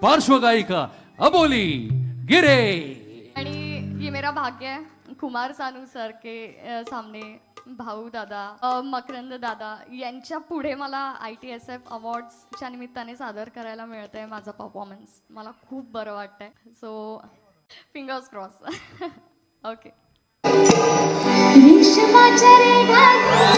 पार्श्वगायिका अबोली गिरे। आणि ये मेरा भाग्य है कुमार सानू सर के सामने भाऊ दादा मकरंद दादा यांच्या पुढे मला ITSF अवॉर्ड्सच्या निमित्ताने सादर करायला मिळतंय माझा परफॉर्मन्स. मला खूप बरं वाटतंय. So fingers cross. ओके. रेशमाच्या रेगात